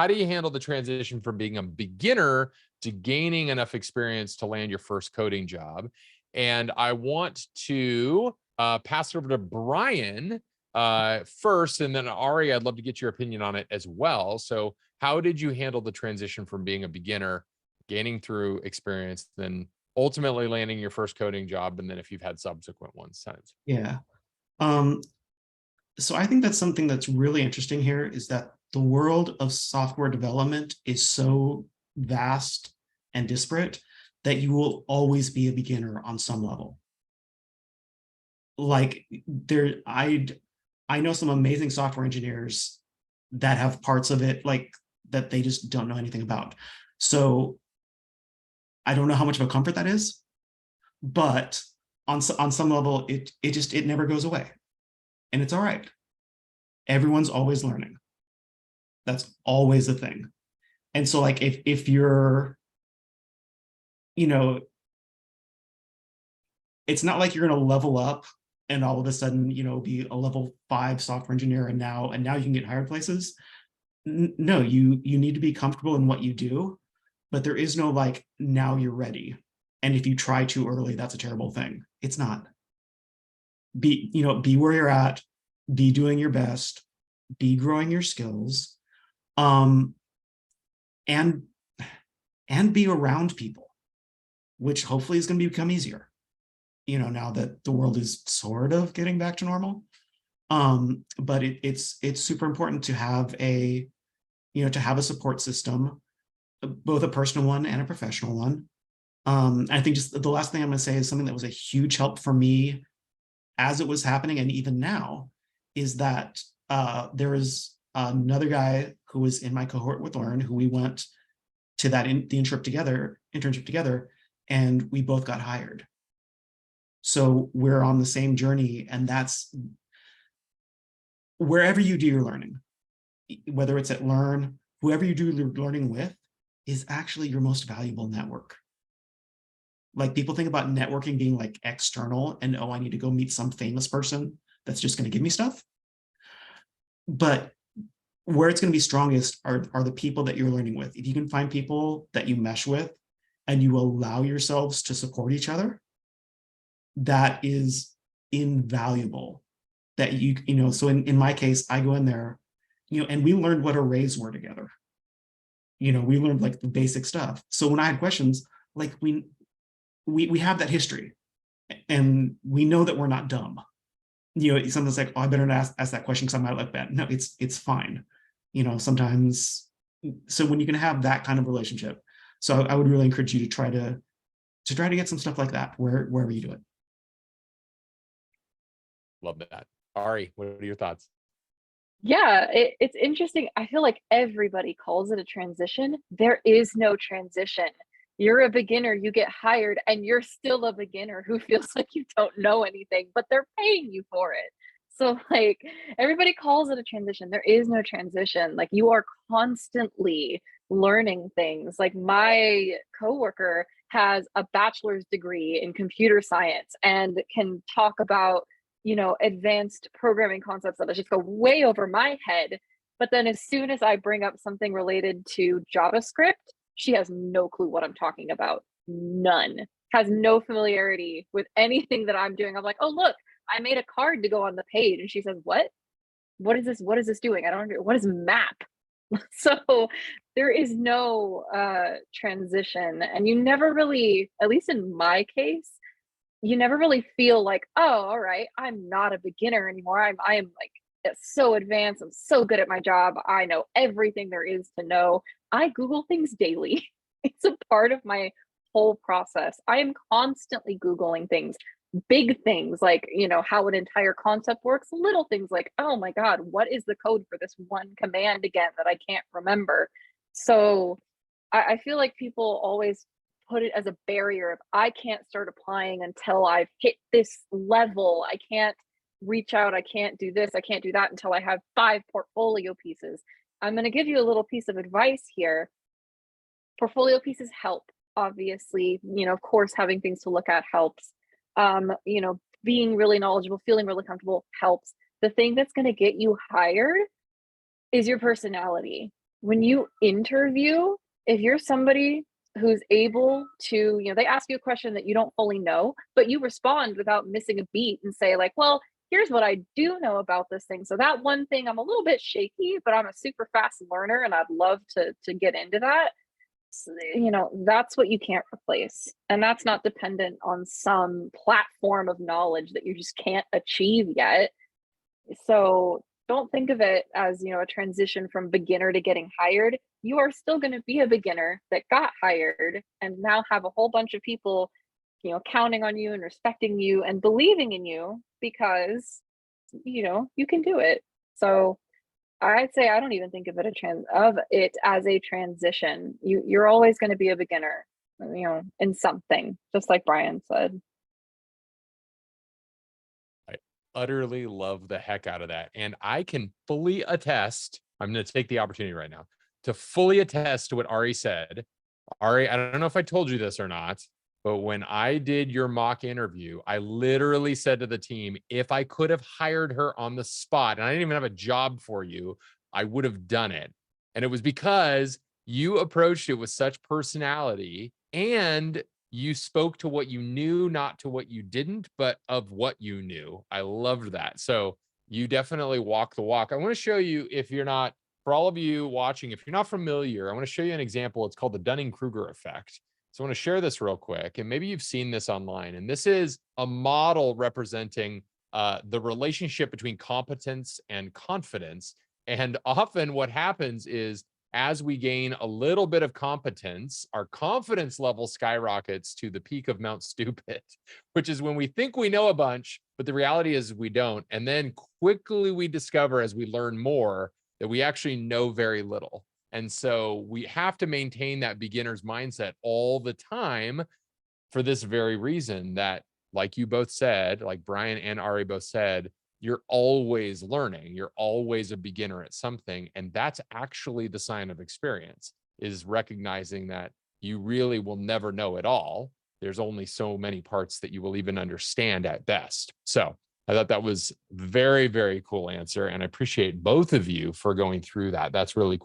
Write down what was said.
how do you handle the transition from being a beginner to gaining enough experience to land your first coding job? And I want to pass it over to Brian first, and then Ari, I'd love to get your opinion on it as well. So how did you handle the transition from being a beginner, gaining through experience, then ultimately landing your first coding job, and then if you've had subsequent ones since? Yeah. Um, so I think that's something that's really interesting here is that the world of software development is so vast and disparate that you will always be a beginner on some level. Like I know some amazing software engineers that have parts of it like that they just don't know anything about. So I don't know how much of a comfort that is, but on some level, it never goes away, and it's all right. Everyone's always learning. That's always a thing. And so like if you're, you know, it's not like you're going to level up and all of a sudden, you know, be a level 5 software engineer and now you can get hired places. No, you need to be comfortable in what you do, but there is no like now you're ready. And if you try too early, that's a terrible thing. It's not. Be where you're at, be doing your best, be growing your skills, and be around people, which hopefully is going to become easier, you know, now that the world is sort of getting back to normal. But it's super important to have a support system, both a personal one and a professional one. I think just the last thing I'm going to say is something that was a huge help for me as it was happening, and even now, is that there is another guy who was in my cohort with Lauren, who we went to the internship together, and we both got hired. So we're on the same journey, and that's wherever you do your learning, whether it's at Learn, whoever you do your learning with is actually your most valuable network. Like people think about networking being like external and, oh, I need to go meet some famous person that's just going to give me stuff. But where it's going to be strongest are the people that you're learning with. If you can find people that you mesh with and you allow yourselves to support each other, that is invaluable. That so in my case, I go in there, and we learned what arrays were together. We learned like the basic stuff. So when I had questions, like we have that history, and we know that we're not dumb. Something's like, oh, I better not ask that question because I might look bad. No, it's fine. Sometimes. So when you can have that kind of relationship, so I would really encourage you to try to get some stuff like that wherever you do it. Love that. Ari, what are your thoughts? Yeah, it's interesting. I feel like everybody calls it a transition. There is no transition. You're a beginner, you get hired, and you're still a beginner who feels like you don't know anything, but they're paying you for it. So, like, everybody calls it a transition. There is no transition. Like, you are constantly learning things. Like, my coworker has a bachelor's degree in computer science and can talk about advanced programming concepts that just go way over my head. But then as soon as I bring up something related to JavaScript, she has no clue what I'm talking about. None. Has no familiarity with anything that I'm doing. I'm like, oh, look, I made a card to go on the page. And she says, what? What is this? What is this doing? I don't understand. What is map? So there is no transition. And you never really, at least in my case, you never really feel like, oh, all right, I'm not a beginner anymore. I am like so advanced. I'm so good at my job. I know everything there is to know. I Google things daily. It's a part of my whole process. I am constantly Googling things, big things like, how an entire concept works, little things like, oh my God, what is the code for this one command again that I can't remember? So I feel like people always put it as a barrier of I can't start applying until I've hit this level. I can't reach out. I can't do this. I can't do that until I have 5 portfolio pieces. I'm going to give you a little piece of advice here. Portfolio pieces help, obviously. Of course, having things to look at helps. Being really knowledgeable, feeling really comfortable helps. The thing that's going to get you hired is your personality. when you interview, if you're somebody who's able to, they ask you a question that you don't fully know, but you respond without missing a beat and say, like, well, here's what I do know about this thing. So that one thing I'm a little bit shaky, but I'm a super fast learner and I'd love to get into that. So, that's what you can't replace. And that's not dependent on some platform of knowledge that you just can't achieve yet. So don't think of it as, a transition from beginner to getting hired. You are still going to be a beginner that got hired and now have a whole bunch of people, counting on you and respecting you and believing in you because, you can do it. So I'd say I don't even think of it as a transition. You're always going to be a beginner, in something, just like Brian said. I utterly love the heck out of that. And I can fully attest, I'm going to take the opportunity right now to fully attest to what Ari said. Ari, I don't know if I told you this or not, but when I did your mock interview, I literally said to the team, if I could have hired her on the spot, and I didn't even have a job for you, I would have done it. And it was because you approached it with such personality and you spoke to what you knew, not to what you didn't, but of what you knew. I loved that. So you definitely walk the walk. I want to show you, if you're not, for all of you watching, if you're not familiar, I want to show you an example. It's called the Dunning-Kruger effect. So I want to share this real quick, and maybe you've seen this online. And this is a model representing the relationship between competence and confidence. And often what happens is as we gain a little bit of competence, our confidence level skyrockets to the peak of Mount Stupid, which is when we think we know a bunch, but the reality is we don't. And then quickly we discover as we learn more that we actually know very little. And so we have to maintain that beginner's mindset all the time for this very reason that, like you both said, like Brian and Ari both said, you're always learning. You're always a beginner at something. And that's actually the sign of experience, is recognizing that you really will never know it all. There's only so many parts that you will even understand at best. So I thought that was very, very cool answer. And I appreciate both of you for going through that. That's really cool.